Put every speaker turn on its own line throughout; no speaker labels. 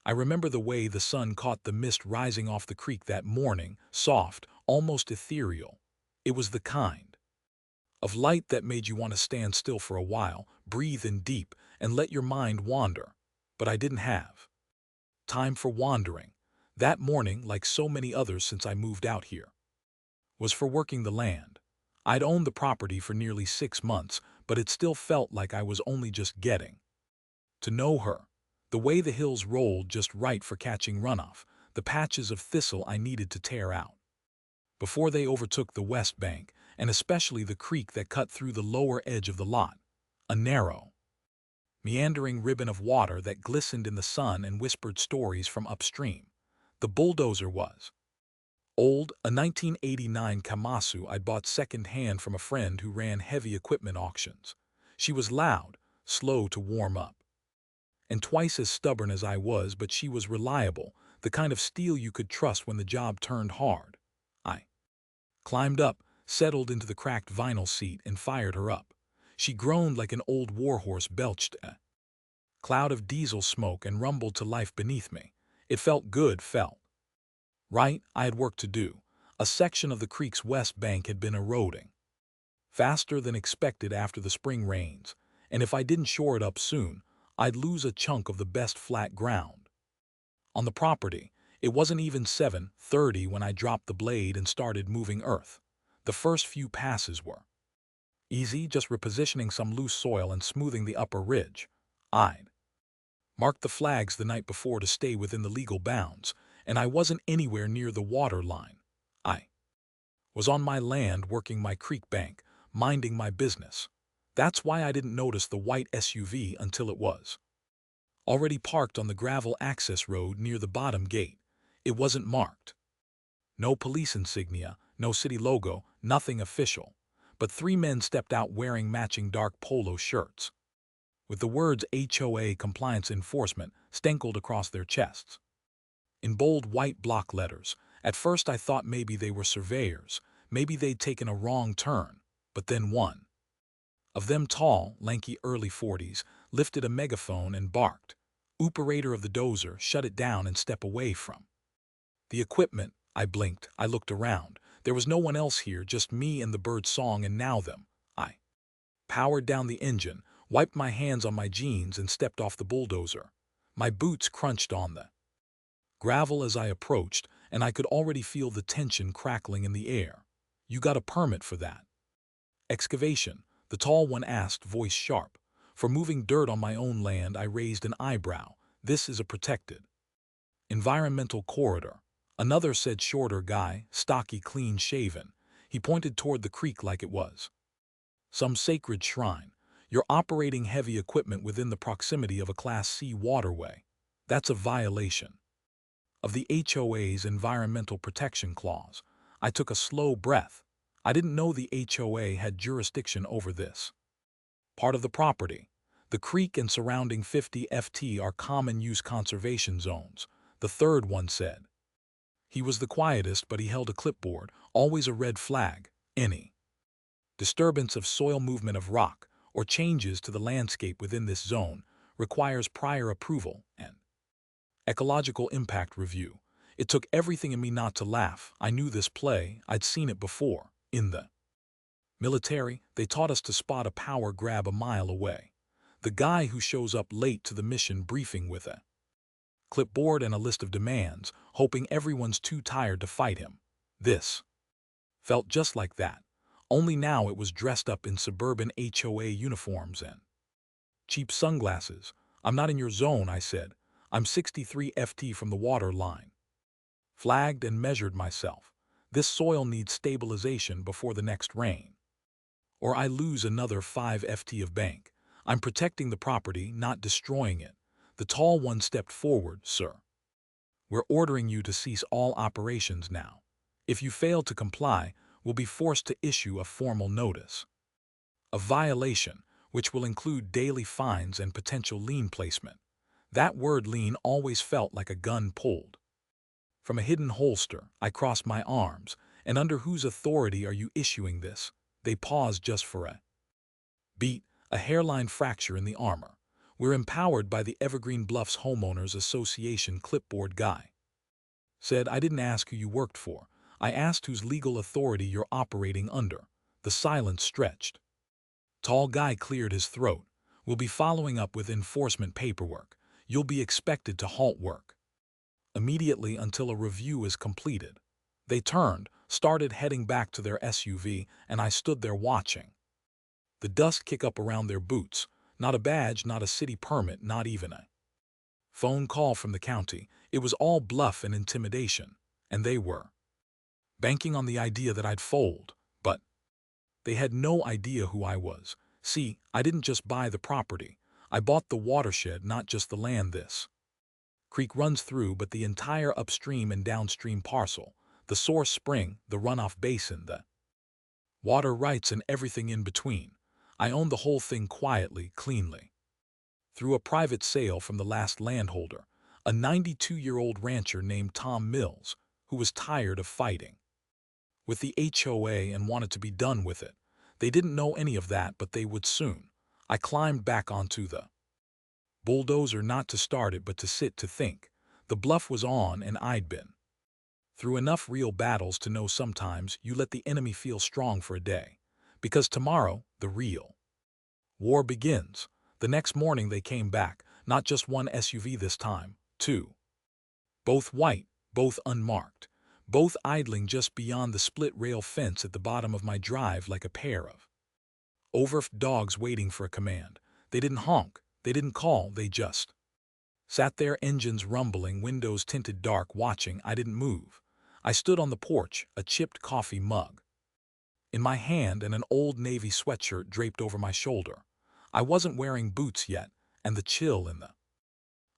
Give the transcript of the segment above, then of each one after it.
I remember the way the sun caught the mist rising off the creek that morning, soft, almost ethereal. It was the kind of light that made you want to stand still for a while, breathe in deep, and let your mind wander. But I didn't have time for wandering. That morning, like so many others since I moved out here, was for working the land. I'd owned the property for nearly 6 months, but it still felt like I was only just getting to know her. The way the hills rolled just right for catching runoff, the patches of thistle I needed to tear out before they overtook the west bank, and especially the creek that cut through the lower edge of the lot, a narrow, meandering ribbon of water that glistened in the sun and whispered stories from upstream. The Bulldozer was old, a 1989 Kamasu I'd bought second-hand from a friend who ran heavy equipment auctions. She was loud, slow to warm up, and twice as stubborn as I was, but she was reliable, the kind of steel you could trust when the job turned hard. I climbed up, settled into the cracked vinyl seat, and fired her up. She groaned like an old warhorse, belched a cloud of diesel smoke, and rumbled to life beneath me. It felt good, felt right. I had work to do. A section of the creek's west bank had been eroding faster than expected after the spring rains, and if I didn't shore it up soon, I'd lose a chunk of the best flat ground on the property. It wasn't even 7:30 when I dropped the blade and started moving earth. The first few passes were easy, just repositioning some loose soil and smoothing the upper ridge. I'd marked the flags the night before to stay within the legal bounds, and I wasn't anywhere near the water line. I was on my land, working my creek bank, minding my business. That's why I didn't notice the white SUV until it was already parked on the gravel access road near the bottom gate. It wasn't marked. No police insignia, no city logo, nothing official. But 3 men stepped out wearing matching dark polo shirts, with the words HOA Compliance Enforcement stenkled across their chests in bold white block letters. At first I thought maybe they were surveyors, maybe they'd taken a wrong turn, but then one of them, tall, lanky, early 40s, lifted a megaphone and barked. Operator of the dozer, shut it down and step away from the equipment. I blinked, I looked around. There was no one else here, just me and the bird song, and now them. I powered down the engine, wiped my hands on my jeans, and stepped off the bulldozer. My boots crunched on the gravel as I approached, and I could already feel the tension crackling in the air. "You got a permit for that excavation?" the tall one asked, voice sharp. For moving dirt on my own land, I raised an eyebrow. "This is a protected environmental corridor." Another said, shorter guy, stocky, clean-shaven. He pointed toward the creek like it was some sacred shrine. "You're operating heavy equipment within the proximity of a Class C waterway. That's a violation of the HOA's Environmental Protection Clause." I took a slow breath. I didn't know the HOA had jurisdiction over this part of the property. The creek and surrounding 50 ft are common use conservation zones, the third one said. He was the quietest, but he held a clipboard, always a red flag. "Any disturbance of soil, movement of rock, or changes to the landscape within this zone requires prior approval and ecological impact review." It took everything in me not to laugh. I knew this play. I'd seen it before. In the military, they taught us to spot a power grab a mile away. The guy who shows up late to the mission briefing with a clipboard and a list of demands, hoping everyone's too tired to fight him. This felt just like that. Only now it was dressed up in suburban HOA uniforms and cheap sunglasses. "I'm not in your zone," I said. "I'm 63 ft from the water line." Flagged and measured myself. "This soil needs stabilization before the next rain, or I lose another 5 ft of bank. I'm protecting the property, not destroying it." The tall one stepped forward. "Sir, we're ordering you to cease all operations now. If you fail to comply, we'll be forced to issue a formal notice of violation, which will include daily fines and potential lien placement." That word lien always felt like a gun pulled from a hidden holster. I crossed my arms. "And under whose authority are you issuing this?" They paused just for a beat, a hairline fracture in the armor. We're empowered by the Evergreen Bluffs Homeowners Association clipboard guy. Said, I didn't ask who you worked for. I asked whose legal authority you're operating under. The silence stretched. Tall guy cleared his throat. We'll be following up with enforcement paperwork. You'll be expected to halt work immediately until a review is completed. They turned, started heading back to their SUV, and I stood there watching. The dust kick up around their boots. Not a badge, not a city permit, not even a phone call from the county. It was all bluff and intimidation, and they were banking on the idea that I'd fold, but they had no idea who I was. See, I didn't just buy the property. I bought the watershed, not just the land this creek runs through, but the entire upstream and downstream parcel, the source spring, the runoff basin, the water rights, and everything in between. I owned the whole thing quietly, cleanly. Through a private sale from the last landholder, a 92-year-old rancher named Tom Mills, who was tired of fighting with the HOA and wanted to be done with it. They didn't know any of that, but they would soon. I climbed back onto the bulldozer, not to start it, but to sit to think. The bluff was on, and I'd been through enough real battles to know sometimes you let the enemy feel strong for a day, because tomorrow the real war begins. The next morning they came back, not just one SUV this time, two. Both white, both unmarked, both idling just beyond the split-rail fence at the bottom of my drive like a pair of overfed dogs waiting for a command. They didn't honk, they didn't call, they just sat there, engines rumbling, windows tinted dark, watching. I didn't move. I stood on the porch, a chipped coffee mug in my hand and an old Navy sweatshirt draped over my shoulder. I wasn't wearing boots yet, and the chill in the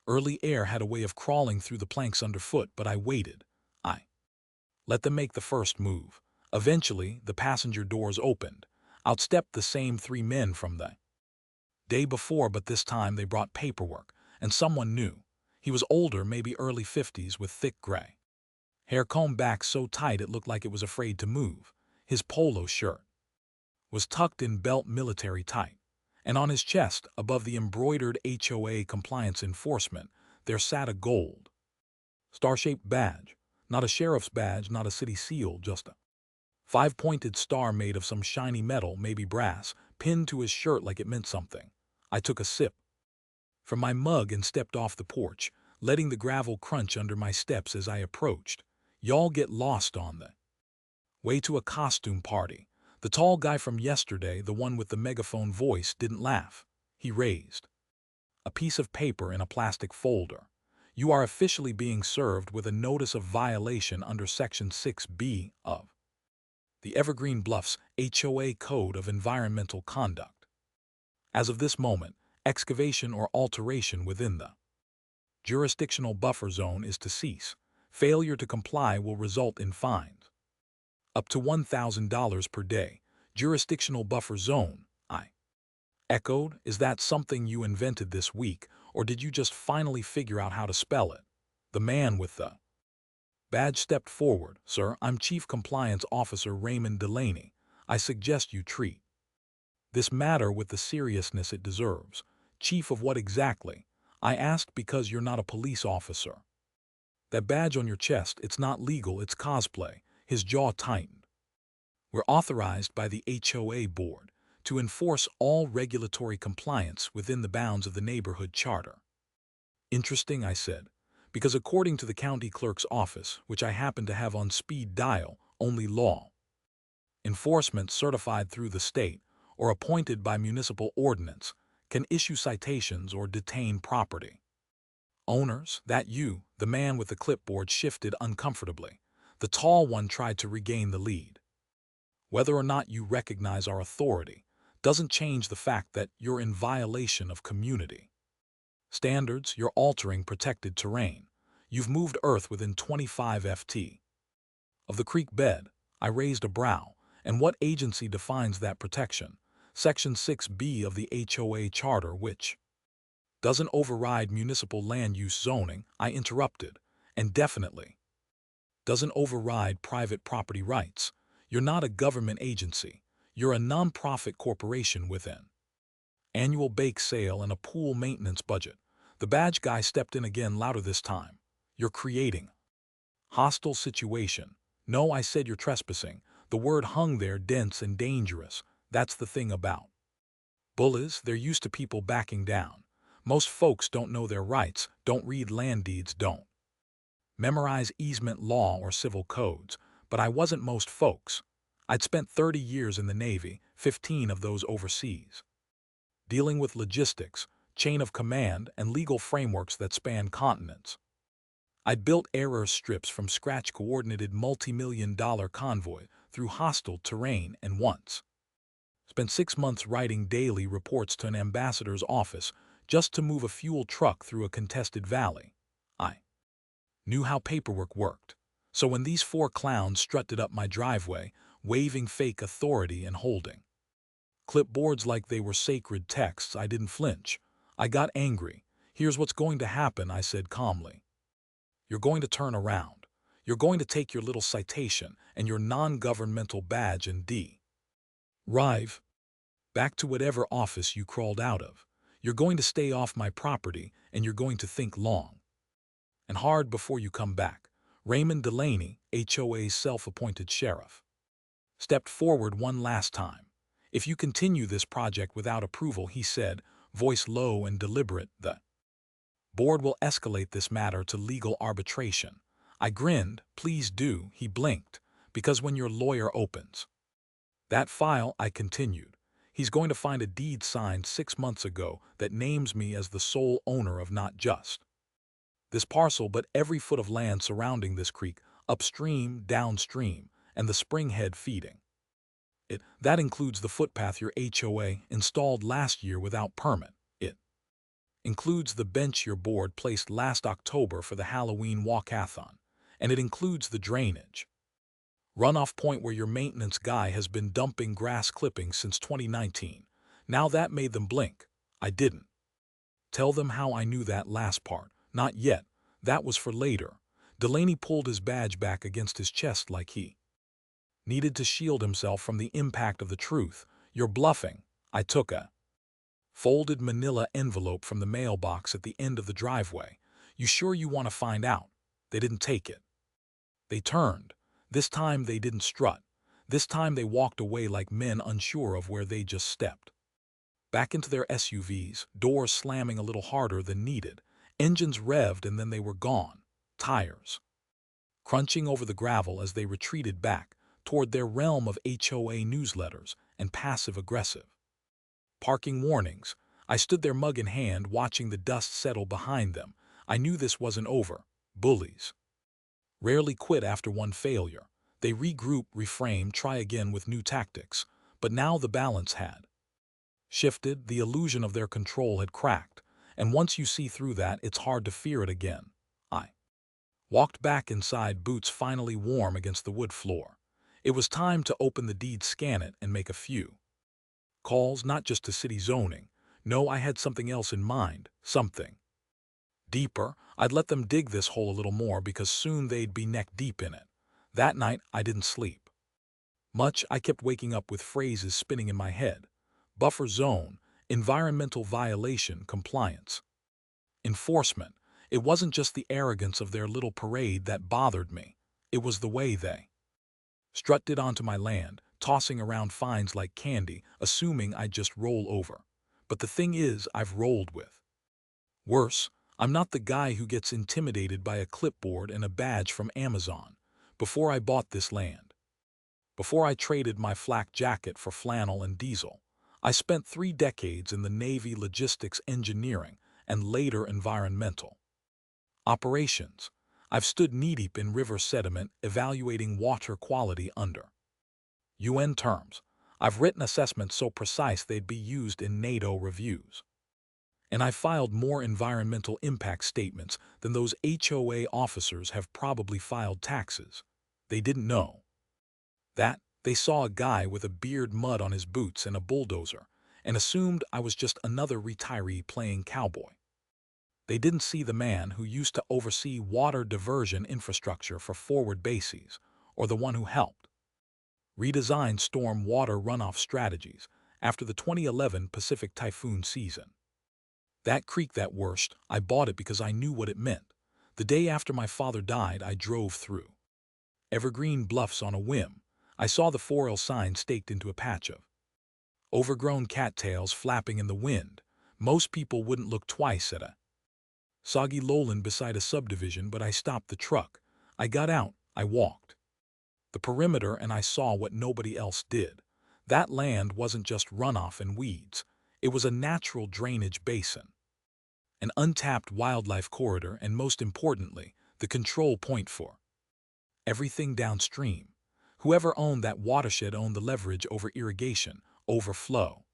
early air had a way of crawling through the planks underfoot, but I waited. I let them make the first move. Eventually, the passenger doors opened. Out stepped the same three men from the day before, but this time they brought paperwork, and someone new. He was older, maybe early 50s, with thick gray hair combed back so tight it looked like it was afraid to move. His polo shirt was tucked in belt military tight, and on his chest, above the embroidered HOA compliance enforcement, there sat a gold star-shaped badge. Not a sheriff's badge, not a city seal, just a five-pointed star made of some shiny metal, maybe brass, pinned to his shirt like it meant something. I took a sip from my mug and stepped off the porch, letting the gravel crunch under my steps as I approached. Y'all get lost on the way to a costume party. The tall guy from yesterday, the one with the megaphone voice, didn't laugh. He raised a piece of paper in a plastic folder. You are officially being served with a notice of violation under Section 6B of the Evergreen Bluffs HOA Code of Environmental Conduct. As of this moment, excavation or alteration within the jurisdictional buffer zone is to cease. Failure to comply will result in fines up to $1,000 per day. Jurisdictional buffer zone, I echoed. Is that something you invented this week, or did you just finally figure out how to spell it? The man with the badge stepped forward. Sir, I'm Chief Compliance Officer Raymond Delaney. I suggest you treat this matter with the seriousness it deserves. Chief of what exactly? I asked. Because you're not a police officer. That badge on your chest, it's not legal, it's cosplay. His jaw tightened. We're authorized by the HOA board to enforce all regulatory compliance within the bounds of the neighborhood charter. Interesting, I said, because according to the county clerk's office, which I happen to have on speed dial, only law enforcement certified through the state or appointed by municipal ordinance can issue citations or detain property owners. That you, the man with the clipboard, shifted uncomfortably. The tall one tried to regain the lead. Whether or not you recognize our authority doesn't change the fact that you're in violation of community standards. You're altering protected terrain. You've moved earth within 25 ft of the creek bed. I raised a brow. And what agency defines that protection? Section 6B of the HOA Charter, which doesn't override municipal land use zoning, I interrupted, and definitely doesn't override private property rights. You're not a government agency. You're a non-profit corporation within Annual bake sale and a pool maintenance budget. The badge guy stepped in again, louder this time. You're creating. Hostile situation. No, I said you're trespassing. The word hung there dense and dangerous. That's the thing about bullies, they're used to people backing down. Most folks don't know their rights, don't read land deeds, don't memorize easement law or civil codes. But I wasn't most folks. I'd spent 30 years in the Navy, 15 of those overseas, dealing with logistics, chain of command, and legal frameworks that span continents. I'd built error strips from scratch, coordinated multi-million-dollar convoy through hostile terrain, and once spent 6 months writing daily reports to an ambassador's office just to move a fuel truck through a contested valley. I knew how paperwork worked. So when these 4 clowns strutted up my driveway, waving fake authority and holding clipboards like they were sacred texts, I didn't flinch. I got angry. Here's what's going to happen, I said calmly. You're going to turn around. You're going to take your little citation and your non-governmental badge and drive back to whatever office you crawled out of. You're going to stay off my property, and you're going to think long and hard before you come back. Raymond Delaney, HOA's self-appointed sheriff, stepped forward one last time. If you continue this project without approval, he said, voice low and deliberate, the board will escalate this matter to legal arbitration. I grinned. Please do, he blinked, because when your lawyer opens that file, I continued, he's going to find a deed signed 6 months ago that names me as the sole owner of not just this parcel but every foot of land surrounding this creek, upstream, downstream, and the springhead feeding it. That includes the footpath your HOA installed last year without permit. It includes the bench your board placed last October for the Halloween walkathon. And it includes the drainage runoff point where your maintenance guy has been dumping grass clippings since 2019. Now that made them blink. I didn't tell them how I knew that last part. Not yet. That was for later. Delaney pulled his badge back against his chest like he needed to shield himself from the impact of the truth. You're bluffing. I took a folded manila envelope from the mailbox at the end of the driveway. You sure you want to find out? They didn't take it. They turned. This time they didn't strut. This time they walked away like men unsure of where they just stepped. Back into their SUVs, doors slamming a little harder than needed. Engines revved and then they were gone. Tires crunching over the gravel as they retreated back toward their realm of HOA newsletters and passive-aggressive parking warnings. I stood there, mug in hand, watching the dust settle behind them. I knew this wasn't over. Bullies rarely quit after one failure. They regroup, reframe, try again with new tactics. But now the balance had shifted, the illusion of their control had cracked, and once you see through that, it's hard to fear it again. I walked back inside, boots finally warm against the wood floor. It was time to open the deed, scan it, and make a few calls, not just to city zoning. No, I had something else in mind, something deeper. I'd let them dig this hole a little more because soon they'd be neck deep in it. That night, I didn't sleep much. I kept waking up with phrases spinning in my head. Buffer zone, environmental violation, compliance, enforcement. It wasn't just the arrogance of their little parade that bothered me. It was the way they strutted onto my land, tossing around fines like candy, assuming I'd just roll over. But the thing is, I've rolled with worse. I'm not the guy who gets intimidated by a clipboard and a badge from Amazon. Before I bought this land, before I traded my flak jacket for flannel and diesel, I spent 3 decades in the Navy logistics engineering and later environmental operations. I've stood knee-deep in river sediment evaluating water quality under UN terms. I've written assessments so precise they'd be used in NATO reviews. And I filed more environmental impact statements than those HOA officers have probably filed taxes. They didn't know that. They saw a guy with a beard, mud on his boots, and a bulldozer, and assumed I was just another retiree playing cowboy. They didn't see the man who used to oversee water diversion infrastructure for forward bases, or the one who helped redesign storm water runoff strategies after the 2011 Pacific typhoon season. That creek that worst, I bought it because I knew what it meant. The day after my father died, I drove through Evergreen Bluffs on a whim. I saw the 4L sign staked into a patch of overgrown cattails flapping in the wind. Most people wouldn't look twice at a soggy lowland beside a subdivision, but I stopped the truck. I got out, I walked the perimeter, and I saw what nobody else did. That land wasn't just runoff and weeds. It was a natural drainage basin, an untapped wildlife corridor, and most importantly, the control point for everything downstream. Whoever owned that watershed owned the leverage over irrigation, overflow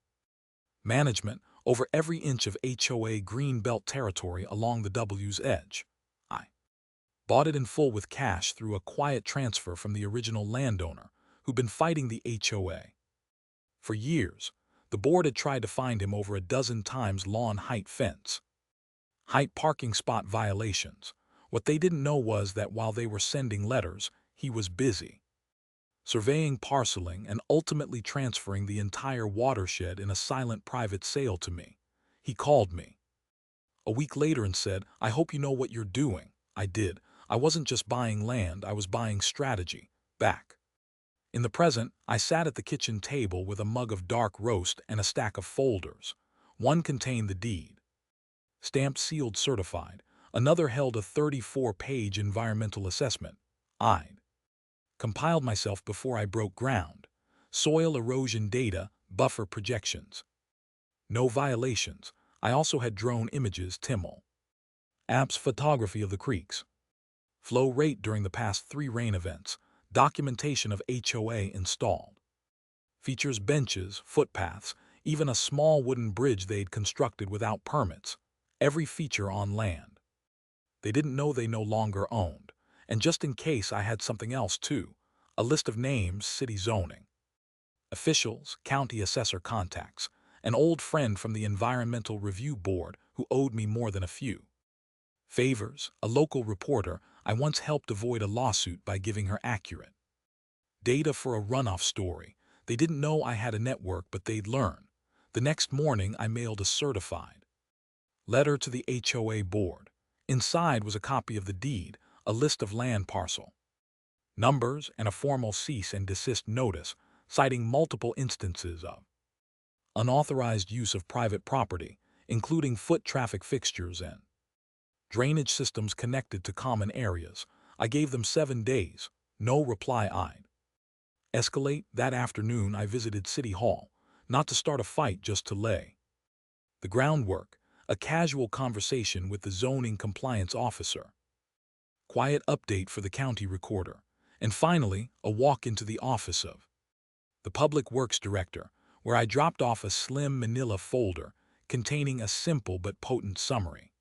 management, over every inch of HOA Greenbelt territory along the W's edge. I bought it in full with cash through a quiet transfer from the original landowner, who'd been fighting the HOA for years. The board had tried to find him over a dozen times: lawn height fence, height parking spot violations. What they didn't know was that while they were sending letters, he was busy surveying, parceling, and ultimately transferring the entire watershed in a silent private sale to me. He called me a week later and said, "I hope you know what you're doing." I did. I wasn't just buying land, I was buying strategy. Back in the present, I sat at the kitchen table with a mug of dark roast and a stack of folders. One contained the deed, stamped, sealed, certified. Another held a 34-page environmental assessment I'd compiled myself before I broke ground. Soil erosion data, buffer projections. No violations. I also had drone images, Timmel apps photography of the creeks, flow rate during the past 3 rain events, documentation of HOA installed features, benches, footpaths, even a small wooden bridge they'd constructed without permits. Every feature on land they didn't know they no longer owned. And just in case, I had something else too: a list of names, city zoning officials, county assessor contacts, an old friend from the Environmental Review Board who owed me more than a few favors, a local reporter I once helped avoid a lawsuit by giving her accurate data for a runoff story. They didn't know I had a network, but they'd learn. The next morning, I mailed a certified letter to the HOA board. Inside was a copy of the deed, a list of land parcel numbers, and a formal cease and desist notice citing multiple instances of unauthorized use of private property, including foot traffic fixtures and drainage systems connected to common areas. I gave them 7 days. No reply. I'd escalate. That afternoon, I visited City Hall, not to start a fight, just to lay the groundwork. A casual conversation with the zoning compliance officer, quiet update for the county recorder, and finally, a walk into the office of the Public Works Director, where I dropped off a slim manila folder containing a simple but potent summary.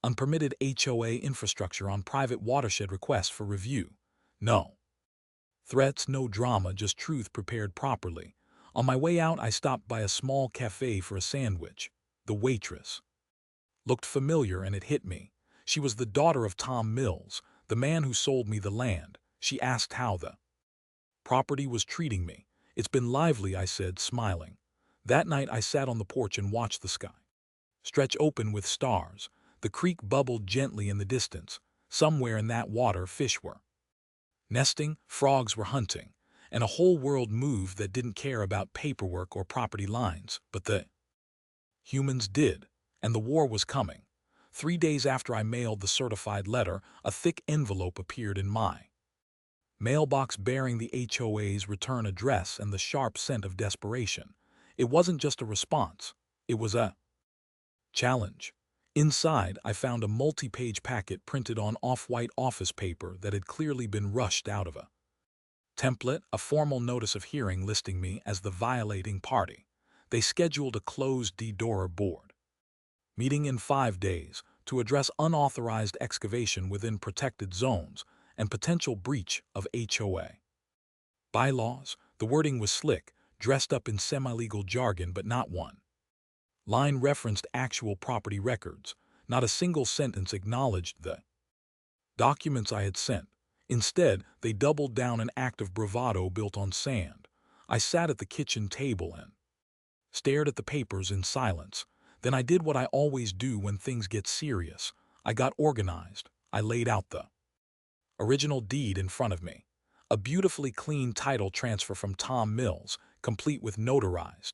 Unpermitted HOA infrastructure on private watershed request for review. No threats, no drama, just truth prepared properly. On my way out, I stopped by a small cafe for a sandwich. The waitress looked familiar, and it hit me. She was the daughter of Tom Mills, the man who sold me the land. She asked how the property was treating me. "It's been lively," I said, smiling. That night, I sat on the porch and watched the sky stretch open with stars. The creek bubbled gently in the distance. Somewhere in that water, fish were nesting, frogs were hunting, and a whole world moved that didn't care about paperwork or property lines. But the humans did, and the war was coming. 3 days after I mailed the certified letter, a thick envelope appeared in my mailbox bearing the HOA's return address and the sharp scent of desperation. It wasn't just a response, it was a challenge. Inside, I found a multi-page packet printed on off-white office paper that had clearly been rushed out of a template, a formal notice of hearing listing me as the violating party. They scheduled a closed-door board meeting in 5 days to address unauthorized excavation within protected zones and potential breach of HOA bylaws. The wording was slick, dressed up in semi-legal jargon, but not one line referenced actual property records. Not a single sentence acknowledged the documents I had sent. Instead, they doubled down, an act of bravado built on sand. I sat at the kitchen table and stared at the papers in silence. Then I did what I always do when things get serious. I got organized. I laid out the original deed in front of me. A beautifully clean title transfer from Tom Mills, complete with notarized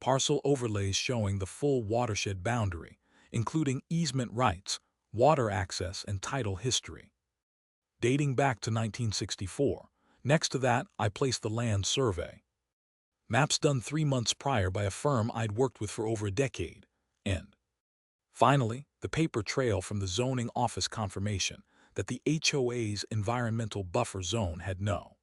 parcel overlays showing the full watershed boundary, including easement rights, water access, and title history, dating back to 1964. Next to that, I placed the land survey. Maps done 3 months prior by a firm I'd worked with for over a decade. And finally, the paper trail from the zoning office confirmation that the HOA's environmental buffer zone had no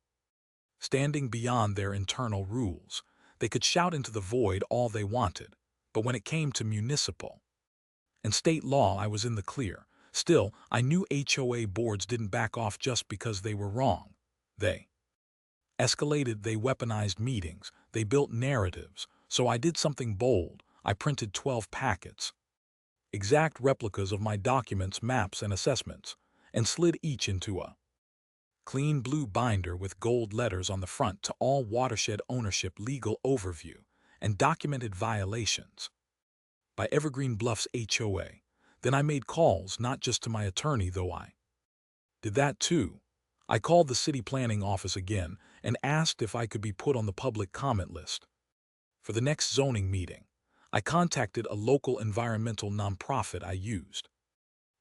standing beyond their internal rules. They could shout into the void all they wanted, but when it came to municipal and state law, I was in the clear. Still, I knew HOA boards didn't back off just because they were wrong. They escalated, they weaponized meetings, they built narratives. So I did something bold. I printed 12 packets, exact replicas of my documents, maps, and assessments, and slid each into a clean blue binder with gold letters on the front to all watershed ownership legal overview and documented violations by Evergreen Bluffs HOA. Then I made calls, not just to my attorney, though I did that too. I called the city planning office again and asked if I could be put on the public comment list for the next zoning meeting. I contacted a local environmental nonprofit I used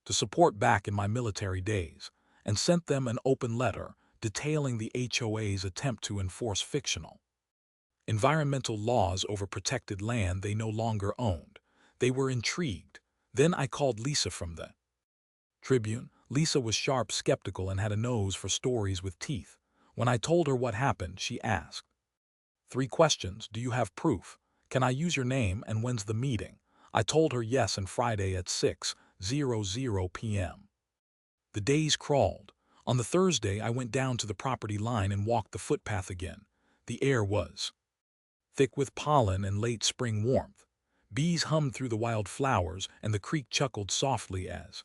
to support back in my military days and sent them an open letter detailing the HOA's attempt to enforce fictional environmental laws over protected land they no longer owned. They were intrigued. Then I called Lisa from the Tribune. Lisa was sharp, skeptical, and had a nose for stories with teeth. When I told her what happened, she asked 3 questions. Do you have proof? Can I use your name, and when's the meeting? I told her yes, and Friday at 6:00 p.m. The days crawled. On the Thursday, I went down to the property line and walked the footpath again. The air was thick with pollen and late spring warmth. Bees hummed through the wild flowers, and the creek chuckled softly as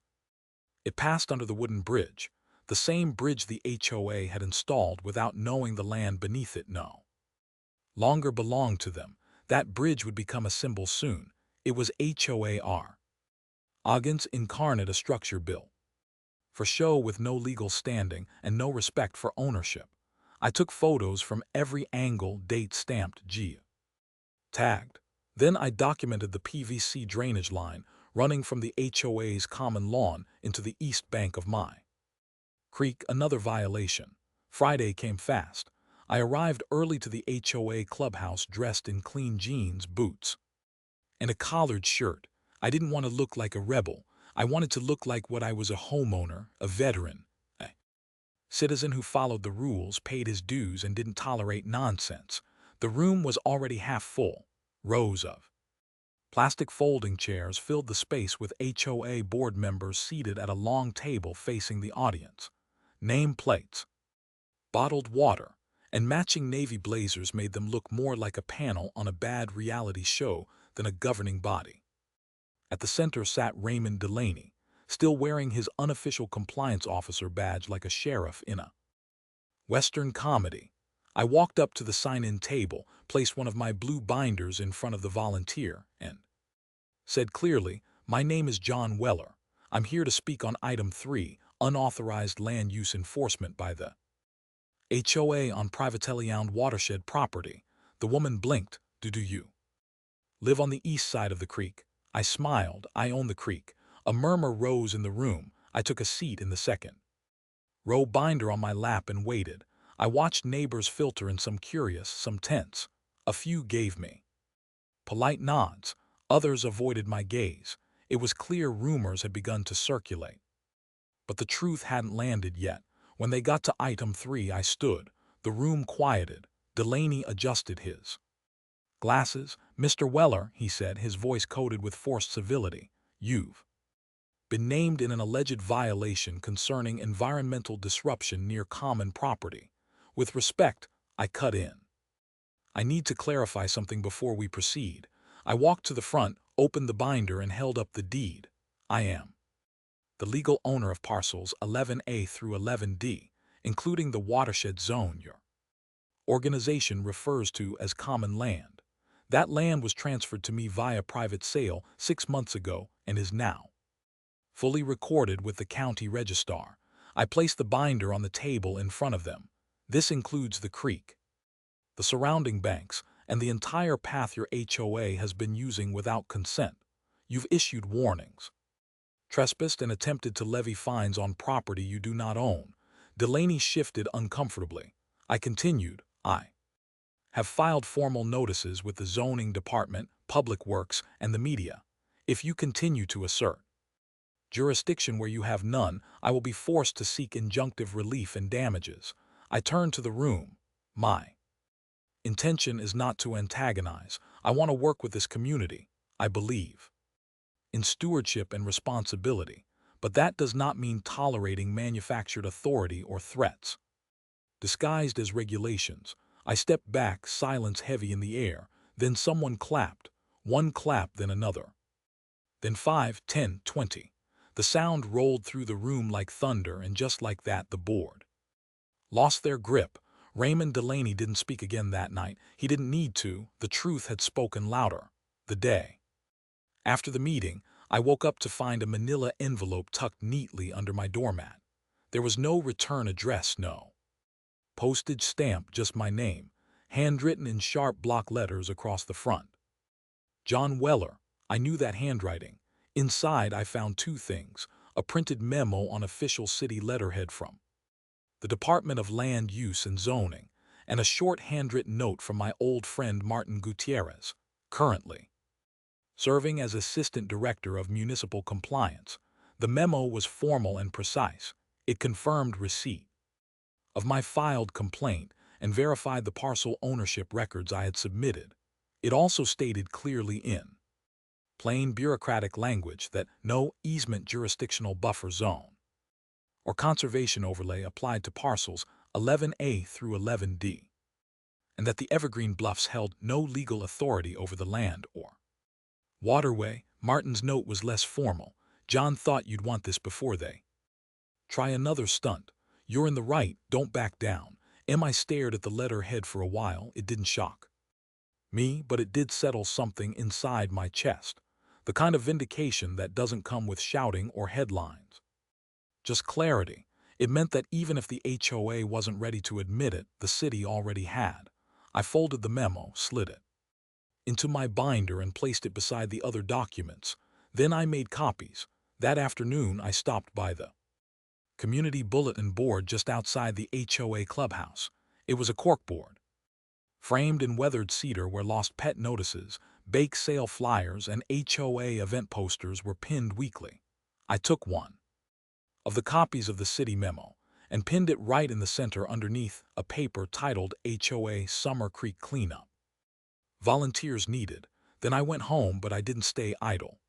it passed under the wooden bridge, the same bridge the HOA had installed without knowing the land beneath it no longer belonged to them. That bridge would become a symbol soon. It was HOAR Oggins incarnate, a structure built for show with no legal standing and no respect for ownership. I took photos from every angle, date stamped, tagged. Then I documented the PVC drainage line running from the HOA's common lawn into the east bank of my creek, another violation. Friday came fast. I arrived early to the HOA clubhouse dressed in clean jeans, boots, and a collared shirt. I didn't want to look like a rebel. I wanted to look like what I was: a homeowner, a veteran, a citizen who followed the rules, paid his dues, and didn't tolerate nonsense. The room was already half full. Rows of plastic folding chairs filled the space with HOA board members seated at a long table facing the audience. Name plates, bottled water, and matching navy blazers made them look more like a panel on a bad reality show than a governing body. At the center sat Raymond Delaney, still wearing his unofficial compliance officer badge like a sheriff in a Western comedy. I walked up to the sign-in table, placed one of my blue binders in front of the volunteer, and said clearly, "My name is John Weller. I'm here to speak on Item 3, unauthorized land use enforcement by the HOA on privately owned watershed property." The woman blinked. Do you live on the east side of the creek?" I smiled. "I own the creek." A murmur rose in the room. I took a seat in the second row, binder on my lap, and waited. I watched neighbors filter in, some curious, some tense. A few gave me polite nods. Others avoided my gaze. It was clear rumors had begun to circulate, but the truth hadn't landed yet. When they got to Item 3, I stood. The room quieted. Delaney adjusted his glasses. "Mr. Weller," he said, his voice coated with forced civility, "you've been named in an alleged violation concerning environmental disruption near common property." With respect, I cut in. "I need to clarify something before we proceed." I walked to the front, opened the binder, and held up the deed. "I am the legal owner of parcels 11A through 11D, including the watershed zone your organization refers to as common land. That land was transferred to me via private sale 6 months ago and is now fully recorded with the county registrar. I placed the binder on the table in front of them. This includes the creek, the surrounding banks, and the entire path your HOA has been using without consent. You've issued warnings, trespassed, and attempted to levy fines on property you do not own. Delaney shifted uncomfortably. I continued, I have filed formal notices with the zoning department, public works, and the media. If you continue to assert jurisdiction where you have none, I will be forced to seek injunctive relief and damages. I turned to the room. My intention is not to antagonize. I want to work with this community. I believe in stewardship and responsibility, but that does not mean tolerating manufactured authority or threats disguised as regulations. I stepped back, silence heavy in the air. Then someone clapped. One clap, then another. Then 5, 10, 20. The sound rolled through the room like thunder, and just like that the board lost their grip. Raymond Delaney didn't speak again that night. He didn't need to. The truth had spoken louder. The day after the meeting, I woke up to find a manila envelope tucked neatly under my doormat. There was no return address, no postage stamp, just my name, handwritten in sharp block letters across the front. John Weller. I knew that handwriting. Inside, I found two things: a printed memo on official city letterhead from the Department of Land Use and Zoning, and a short handwritten note from my old friend Martin Gutierrez, currently serving as Assistant Director of Municipal Compliance. The memo was formal and precise. It confirmed receipt of my filed complaint and verified the parcel ownership records I had submitted. It also stated clearly in plain bureaucratic language that no easement jurisdictional buffer zone or conservation overlay applied to parcels 11A through 11D, and that the Evergreen Bluffs held no legal authority over the land or waterway. Martin's note was less formal. John thought you'd want this before they try another stunt. You're in the right, don't back down. I stared at the letterhead for a while. It didn't shock me, but it did settle something inside my chest. The kind of vindication that doesn't come with shouting or headlines. Just clarity. It meant that even if the HOA wasn't ready to admit it, the city already had. I folded the memo, slid it into my binder, and placed it beside the other documents. Then I made copies. That afternoon, I stopped by the community bulletin board just outside the HOA clubhouse. It was a corkboard, framed in weathered cedar, where lost pet notices, bake sale flyers, and HOA event posters were pinned weekly. I took one of the copies of the city memo and pinned it right in the center underneath a paper titled HOA Summer Creek Cleanup. Volunteers needed. Then I went home, but I didn't stay idle.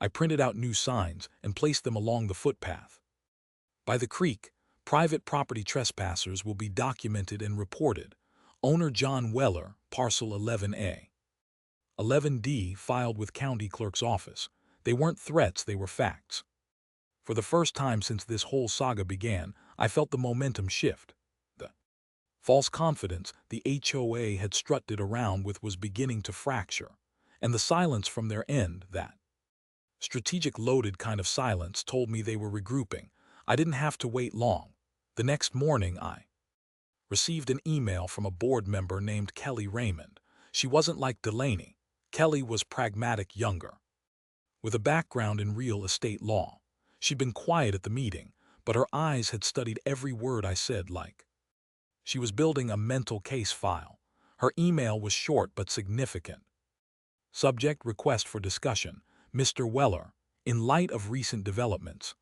I printed out new signs and placed them along the footpath. By the creek, private property trespassers will be documented and reported. Owner John Weller, parcel 11A. 11D filed with county clerk's office. They weren't threats, they were facts. For the first time since this whole saga began, I felt the momentum shift. The false confidence the HOA had strutted around with was beginning to fracture, and the silence from their end, that strategic loaded kind of silence, told me they were regrouping. I didn't have to wait long. The next morning, I received an email from a board member named Kelly Raymond. She wasn't like Delaney. Kelly was pragmatic, younger, with a background in real estate law. She'd been quiet at the meeting, but her eyes had studied every word I said, like she was building a mental case file. Her email was short but significant. Subject: request for discussion. Mr. Weller, in light of recent developments,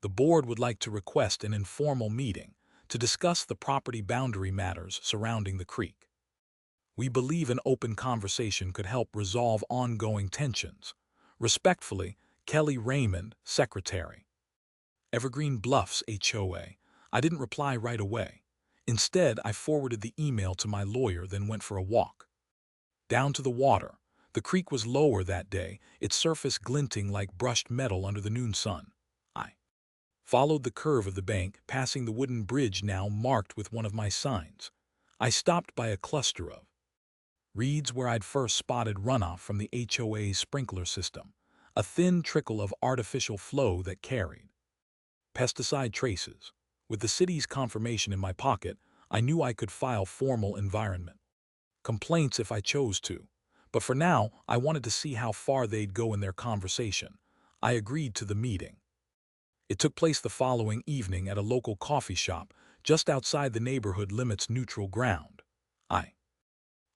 the board would like to request an informal meeting to discuss the property boundary matters surrounding the creek. We believe an open conversation could help resolve ongoing tensions. Respectfully, Kelly Raymond, Secretary, Evergreen Bluffs HOA. I didn't reply right away. Instead, I forwarded the email to my lawyer, then went for a walk down to the water. The creek was lower that day, its surface glinting like brushed metal under the noon sun. I followed the curve of the bank, passing the wooden bridge now marked with one of my signs. I stopped by a cluster of Reeds where I'd first spotted runoff from the HOA's sprinkler system, a thin trickle of artificial flow that carried pesticide traces. With the city's confirmation in my pocket, I knew I could file formal environment complaints if I chose to. But for now, I wanted to see how far they'd go in their conversation. I agreed to the meeting. It took place the following evening at a local coffee shop just outside the neighborhood limit's neutral ground. I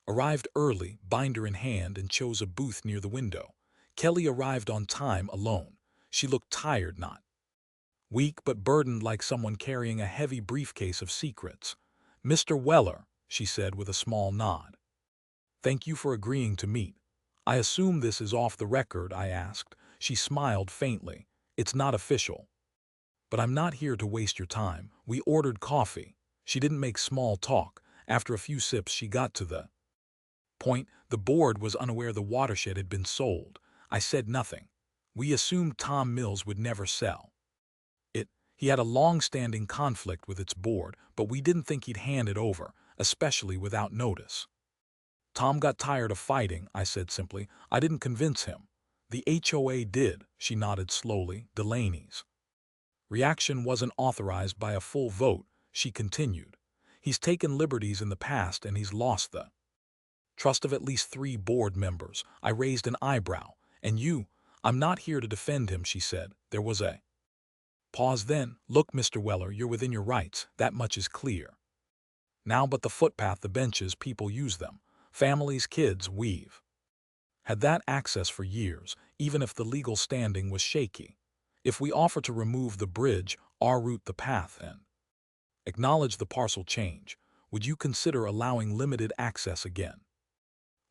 arrived early, binder in hand, and chose a booth near the window. Kelly arrived on time alone. She looked tired, not weak, but burdened like someone carrying a heavy briefcase of secrets. "Mr. Weller," she said with a small nod. "Thank you for agreeing to meet. I assume this is off the record," I asked. She smiled faintly. "It's not official. But I'm not here to waste your time. We ordered coffee." She didn't make small talk. After a few sips, she got to the point. The board was unaware the Watershed had been sold. I said nothing. We assumed Tom Mills would never sell it. He had a long-standing conflict with its board, but we didn't think he'd hand it over, especially without notice. "Tom got tired of fighting," I said simply. "I didn't convince him." "The HOA did," she nodded slowly. "Delaney's reaction wasn't authorized by a full vote," she continued. "He's taken liberties in the past and he's lost the trust of at least 3 board members." I raised an eyebrow. "And you?" "I'm not here to defend him," she said. There was a pause, then, "Look, Mr. Weller, you're within your rights. That much is clear. Now, but the footpath, the benches, people use them. Families, kids, we've had that access for years, even if the legal standing was shaky. If we offer to remove the bridge, our route the path, and acknowledge the parcel change, would you consider allowing limited access again?"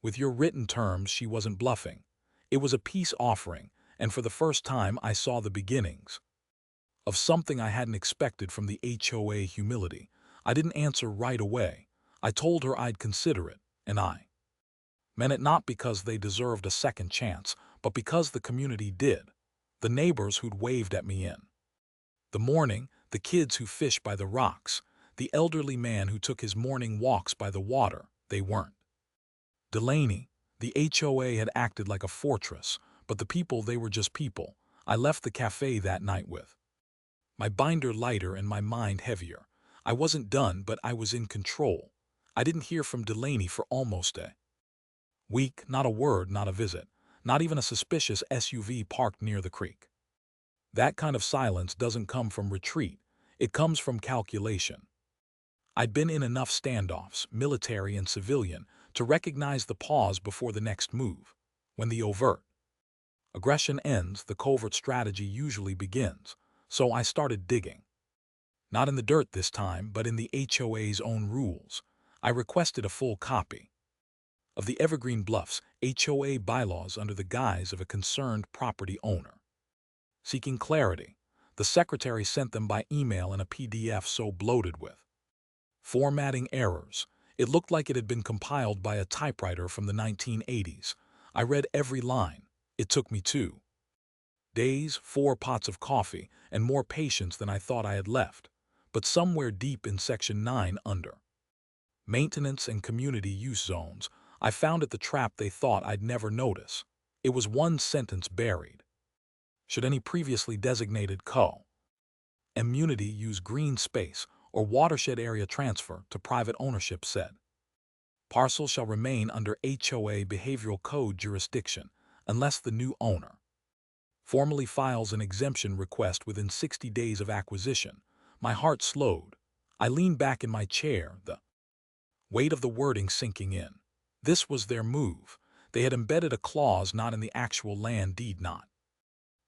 With your written terms, she wasn't bluffing. It was a peace offering, and for the first time I saw the beginnings of something I hadn't expected from the HOA: humility. I didn't answer right away. I told her I'd consider it, and I meant it, not because they deserved a second chance, but because the community did. The neighbors who'd waved at me in the morning, the kids who fished by the rocks, the elderly man who took his morning walks by the water, they weren't Delaney. The HOA had acted like a fortress, but the people, they were just people. I left the cafe that night with my binder lighter and my mind heavier. I wasn't done, but I was in control. I didn't hear from Delaney for almost a week. Not a word, not a visit, not even a suspicious SUV parked near the creek. That kind of silence doesn't come from retreat. It comes from calculation. I'd been in enough standoffs, military and civilian, to recognize the pause before the next move. When the overt aggression ends, the covert strategy usually begins. So I started digging. Not in the dirt this time, but in the HOA's own rules. I requested a full copy of the Evergreen Bluffs HOA bylaws under the guise of a concerned property owner seeking clarity. The secretary sent them by email in a PDF so bloated with formatting errors. It looked like it had been compiled by a typewriter from the 1980s. I read every line. It took me 2 days, 4 pots of coffee, and more patience than I thought I had left. But somewhere deep in Section 9, under maintenance and community use zones, I found it, the trap they thought I'd never notice. It was one sentence buried. Should any previously designated immunity use green space or watershed area transfer to private ownership, said parcel shall remain under HOA behavioral code jurisdiction unless the new owner formally files an exemption request within 60 days of acquisition. My heart slowed. I leaned back in my chair, the weight of the wording sinking in. This was their move. They had embedded a clause not in the actual land deed, not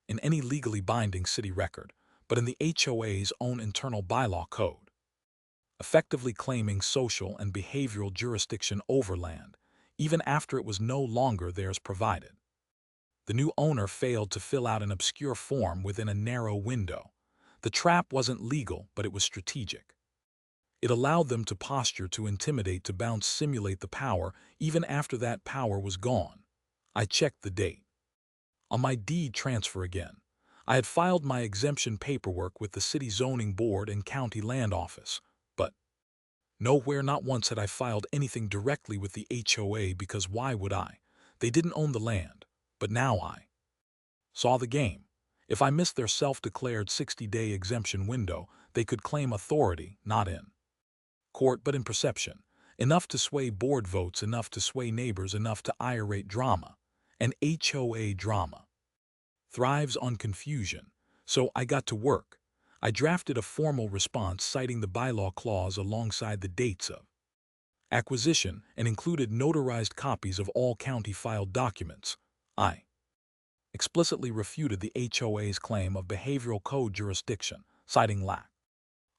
in any legally binding city record, but in the HOA's own internal bylaw code, effectively claiming social and behavioral jurisdiction over land, even after it was no longer theirs provided. The new owner failed to fill out an obscure form within a narrow window. The trap wasn't legal, but it was strategic. It allowed them to posture, to intimidate, to bounce, simulate the power, even after that power was gone. I checked the date on my deed transfer again. I had filed my exemption paperwork with the city zoning board and county land office, but Nowhere, not once had I filed anything directly with the HOA because why would I? They didn't own the land. But now I saw the game. If I missed their self-declared 60-day exemption window, they could claim authority, not in court but in perception. Enough to sway board votes, enough to sway neighbors, enough to irate drama. And HOA drama thrives on confusion. So I got to work. I drafted a formal response citing the bylaw clause alongside the dates of acquisition and included notarized copies of all county filed documents. I explicitly refuted the HOA's claim of behavioral code jurisdiction, citing lack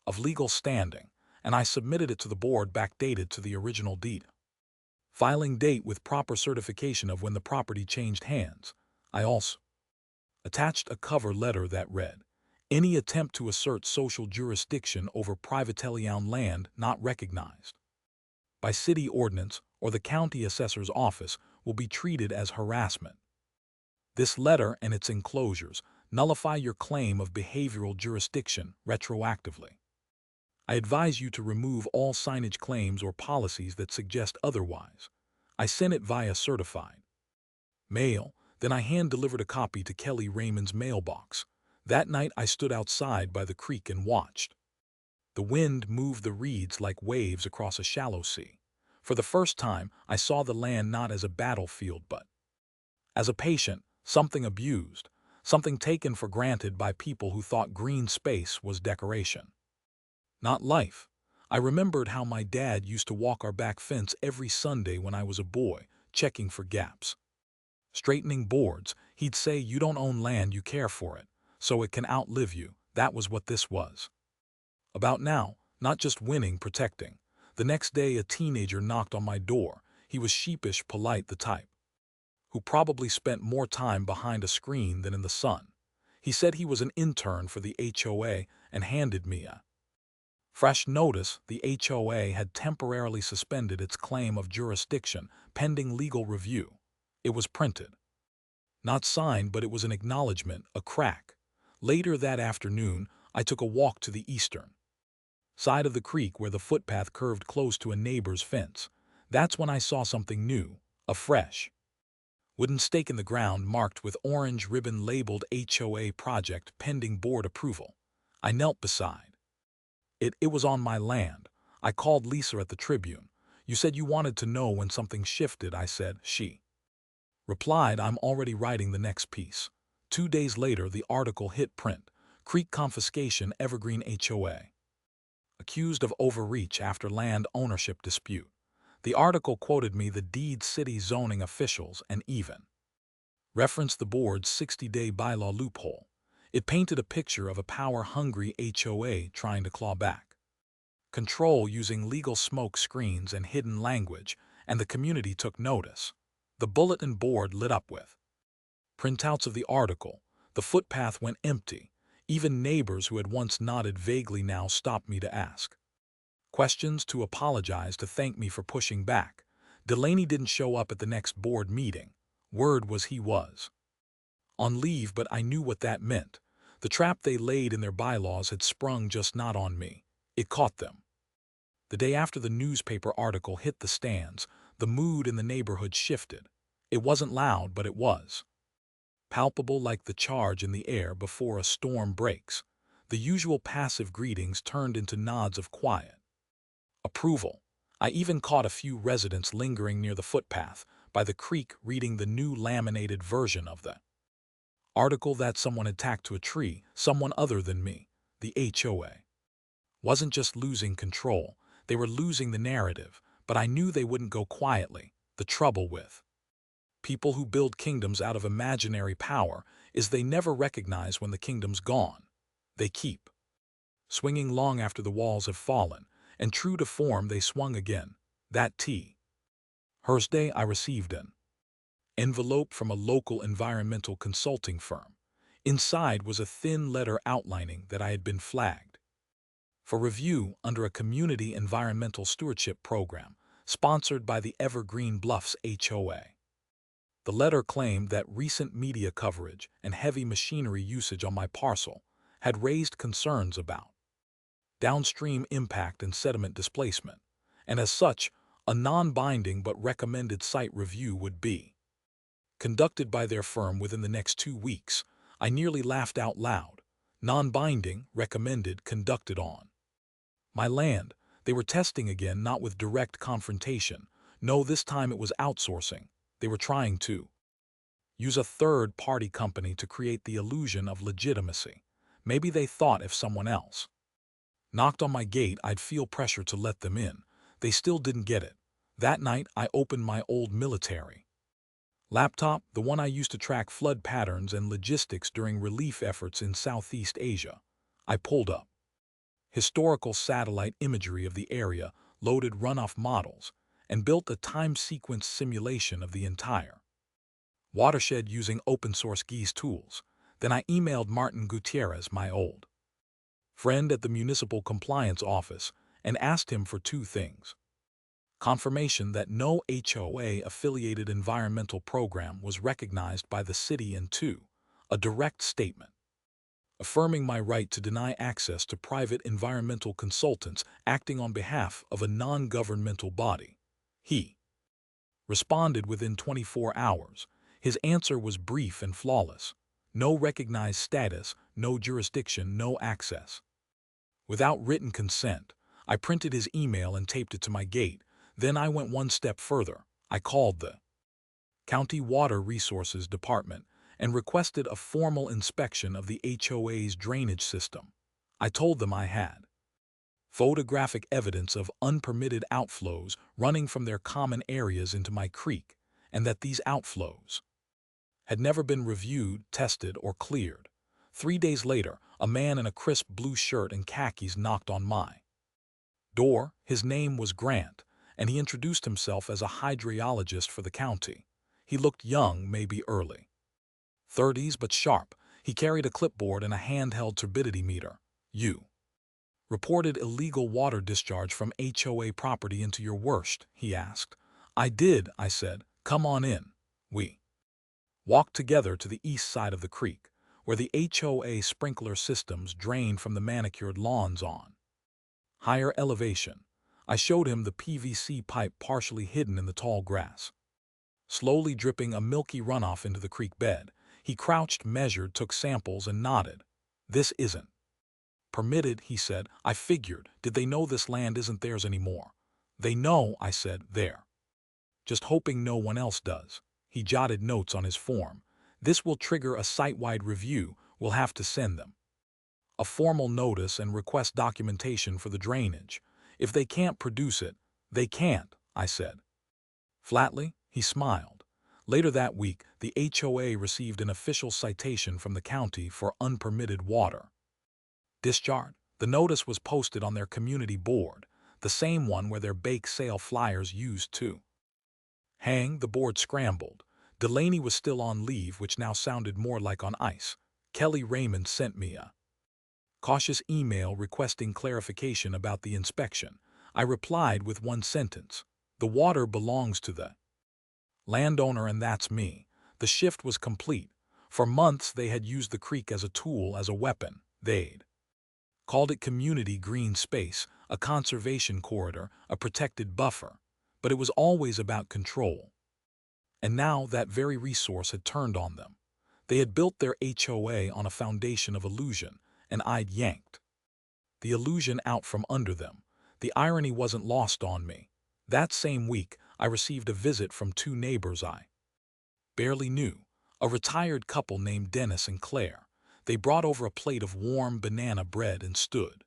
of legal standing, and I submitted it to the board backdated to the original deed filing date with proper certification of when the property changed hands. I also attached a cover letter that read, "Any attempt to assert social jurisdiction over privately owned land not recognized by city ordinance or the county assessor's office will be treated as harassment. This letter and its enclosures nullify your claim of behavioral jurisdiction retroactively. I advise you to remove all signage claims or policies that suggest otherwise." I sent it via certified mail, then I hand-delivered a copy to Kelly Raymond's mailbox. That night I stood outside by the creek and watched. The wind moved the reeds like waves across a shallow sea. For the first time, I saw the land not as a battlefield but as a patient, something abused, something taken for granted by people who thought green space was decoration, not life. I remembered how my dad used to walk our back fence every Sunday when I was a boy, checking for gaps. Straightening boards, he'd say, "You don't own land, you care for it, so it can outlive you." That was what this was about now, not just winning, protecting. The next day a teenager knocked on my door. He was sheepish, polite, the type who probably spent more time behind a screen than in the sun. He said he was an intern for the HOA and handed me a fresh notice. The HOA had temporarily suspended its claim of jurisdiction pending legal review. It was printed, not signed, but it was an acknowledgement, a crack. Later that afternoon, I took a walk to the eastern side of the creek where the footpath curved close to a neighbor's fence. That's when I saw something new, a fresh wooden stake in the ground marked with orange ribbon labeled HOA project pending board approval. I knelt beside it. It was on my land. I called Lisa at the Tribune. "You said you wanted to know when something shifted," I said. She replied, "I'm already writing the next piece." 2 days later, the article hit print. Creek confiscation, Evergreen HOA accused of overreach after land ownership dispute. The article quoted me, the deed, city zoning officials, and even referenced the board's 60-day bylaw loophole. It painted a picture of a power-hungry HOA trying to claw back control using legal smoke screens and hidden language, and the community took notice. The bulletin board lit up with printouts of the article. The footpath went empty. Even neighbors who had once nodded vaguely now stopped me to ask questions, to apologize, to thank me for pushing back. Delaney didn't show up at the next board meeting. Word was he was on leave, but I knew what that meant. The trap they laid in their bylaws had sprung, just not on me. It caught them. The day after the newspaper article hit the stands, the mood in the neighborhood shifted. It wasn't loud, but it was palpable, like the charge in the air before a storm breaks. The usual passive greetings turned into nods of quiet approval. I even caught a few residents lingering near the footpath by the creek reading the new laminated version of the article that someone had tacked to a tree, someone other than me. The HOA wasn't just losing control, they were losing the narrative, but I knew they wouldn't go quietly. The trouble with people who build kingdoms out of imaginary power is they never recognize when the kingdom's gone. They keep swinging long after the walls have fallen, and true to form they swung again. That Thursday I received an envelope from a local environmental consulting firm. Inside was a thin letter outlining that I had been flagged for review under a community environmental stewardship program sponsored by the Evergreen Bluffs HOA. The letter claimed that recent media coverage and heavy machinery usage on my parcel had raised concerns about downstream impact and sediment displacement. and as such, a non-binding but recommended site review would be conducted by their firm within the next 2 weeks. I nearly laughed out loud. Non-binding, recommended, conducted on my land. They were testing again, not with direct confrontation. No, this time it was outsourcing. They were trying to use a third-party company to create the illusion of legitimacy. Maybe they thought if someone else knocked on my gate, I'd feel pressure to let them in. They still didn't get it. That night, I opened my old military laptop, the one I used to track flood patterns and logistics during relief efforts in Southeast Asia. I pulled up historical satellite imagery of the area, loaded runoff models, and built a time-sequence simulation of the entire Watershed using open-source GIS tools. Then I emailed Martin Gutierrez, my old friend at the Municipal Compliance Office, and asked him for 2 things. Confirmation that no HOA-affiliated environmental program was recognized by the city, and 2, a direct statement affirming my right to deny access to private environmental consultants acting on behalf of a non-governmental body. He responded within 24 hours. His answer was brief and flawless. No recognized status, no jurisdiction, no access. Without written consent, I printed his email and taped it to my gate. Then I went one step further. I called the County Water Resources Department and requested a formal inspection of the HOA's drainage system. I told them I had photographic evidence of unpermitted outflows running from their common areas into my creek, and that these outflows had never been reviewed, tested, or cleared. 3 days later, a man in a crisp blue shirt and khakis knocked on my door. His name was Grant, and he introduced himself as a hydrologist for the county. He looked young, maybe early 30s, but sharp. He carried a clipboard and a handheld turbidity meter. "You reported illegal water discharge from HOA property into your worst?" he asked. "I did," I said. "Come on in." We walked together to the east side of the creek, where the HOA sprinkler systems drained from the manicured lawns on higher elevation. I showed him the PVC pipe partially hidden in the tall grass, slowly dripping a milky runoff into the creek bed. He crouched, measured, took samples, and nodded. "This isn't permitted," he said. I figured. Did they know this land isn't theirs anymore? "They know," I said. "They're just hoping no one else does." He jotted notes on his form. "This will trigger a site-wide review. We'll have to send them a formal notice and request documentation for the drainage. If they can't produce it, they can't," I said flatly. He smiled. Later that week, the HOA received an official citation from the county for unpermitted water discharge. The notice was posted on their community board, the same one where their bake sale flyers used to hang. The board scrambled. Delaney was still on leave, which now sounded more like on ice. Kelly Raymond sent me a cautious email requesting clarification about the inspection. I replied with one sentence: "The water belongs to the landowner, and that's me." The shift was complete. For months they had used the creek as a tool, as a weapon. They'd called it community green space, a conservation corridor, a protected buffer. But it was always about control. And now that very resource had turned on them. They had built their HOA on a foundation of illusion, and I'd yanked the illusion out from under them. The irony wasn't lost on me. That same week, I received a visit from 2 neighbors I barely knew, a retired couple named Dennis and Claire. They brought over a plate of warm banana bread and stood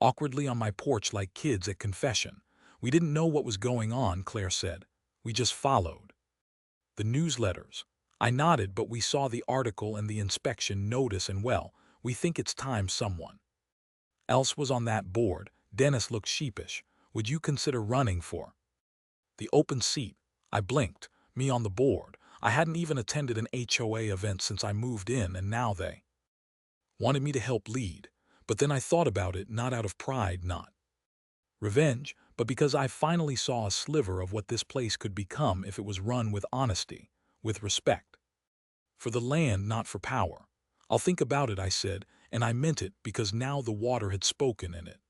awkwardly on my porch like kids at confession. "We didn't know what was going on," Claire said. "We just followed the newsletters." I nodded, "But we saw the article and the inspection notice, and well, we think it's time someone else was on that board." Dennis looked sheepish. "Would you consider running for the open seat?" I blinked. Me on the board? I hadn't even attended an HOA event since I moved in, and now they wanted me to help lead. But then I thought about it, not out of pride, not revenge, but because I finally saw a sliver of what this place could become if it was run with honesty, with respect for the land, not for power. "I'll think about it," I said, and I meant it, because now the water had spoken and it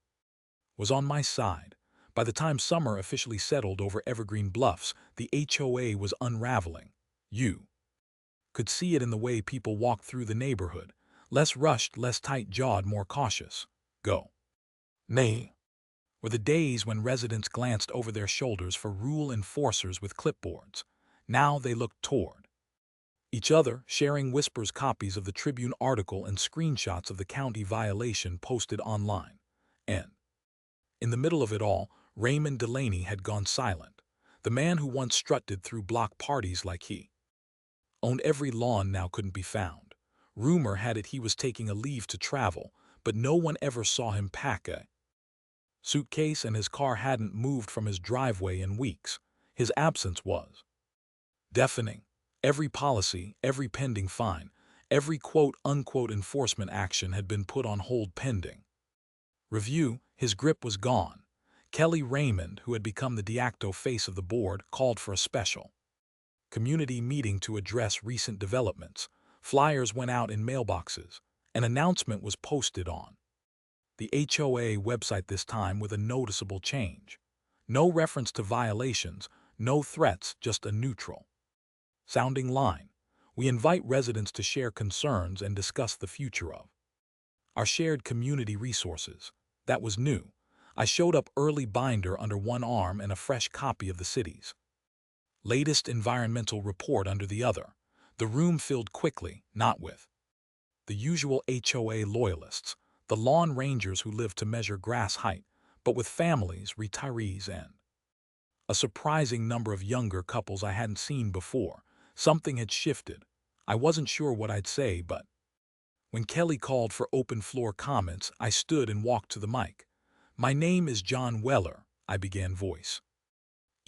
was on my side. By the time summer officially settled over Evergreen Bluffs, the HOA was unraveling. You could see it in the way people walked through the neighborhood. Less rushed, less tight-jawed, more cautious. Go. Nay. Were the days when residents glanced over their shoulders for rule enforcers with clipboards. Now they looked toward each other, sharing whispers, copies of the Tribune article and screenshots of the county violation posted online. And in the middle of it all, Raymond Delaney had gone silent. The man who once strutted through block parties like he owned every lawn now couldn't be found. Rumor had it he was taking a leave to travel, but no one ever saw him pack a suitcase, and his car hadn't moved from his driveway in weeks. His absence was deafening. Every policy, every pending fine, every quote-unquote enforcement action had been put on hold pending review. His grip was gone. Kelly Raymond, who had become the de facto face of the board, called for a special community meeting to address recent developments. Flyers went out in mailboxes. An announcement was posted on the HOA website, this time with a noticeable change. No reference to violations, no threats, just a neutral sounding line. We invite residents to share concerns and discuss the future of our shared community resources. That was new. I showed up early, binder under one arm and a fresh copy of the city's latest environmental report under the other. The room filled quickly, not with the usual HOA loyalists, the lawn rangers who live to measure grass height, but with families, retirees, and a surprising number of younger couples I hadn't seen before. Something had shifted. I wasn't sure what I'd say, but when Kelly called for open floor comments, I stood and walked to the mic. My name is John Weller, I began, voice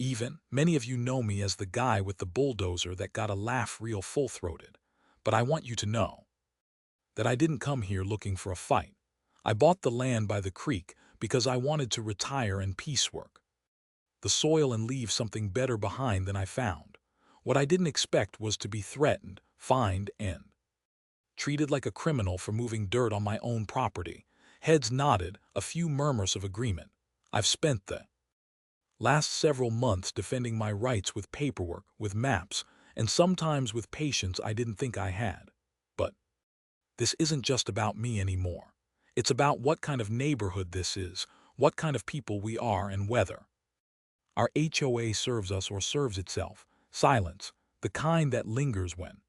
even. Many of you know me as the guy with the bulldozer that got a laugh real full-throated. But I want you to know that I didn't come here looking for a fight. I bought the land by the creek because I wanted to retire and piecework the soil and leave something better behind than I found. What I didn't expect was to be threatened, fined, and treated like a criminal for moving dirt on my own property. Heads nodded, a few murmurs of agreement. I've spent the last several months defending my rights with paperwork, with maps, and sometimes with patience I didn't think I had. But this isn't just about me anymore. It's about what kind of neighborhood this is, what kind of people we are, and whether our HOA serves us or serves itself. Silence, the kind that lingers when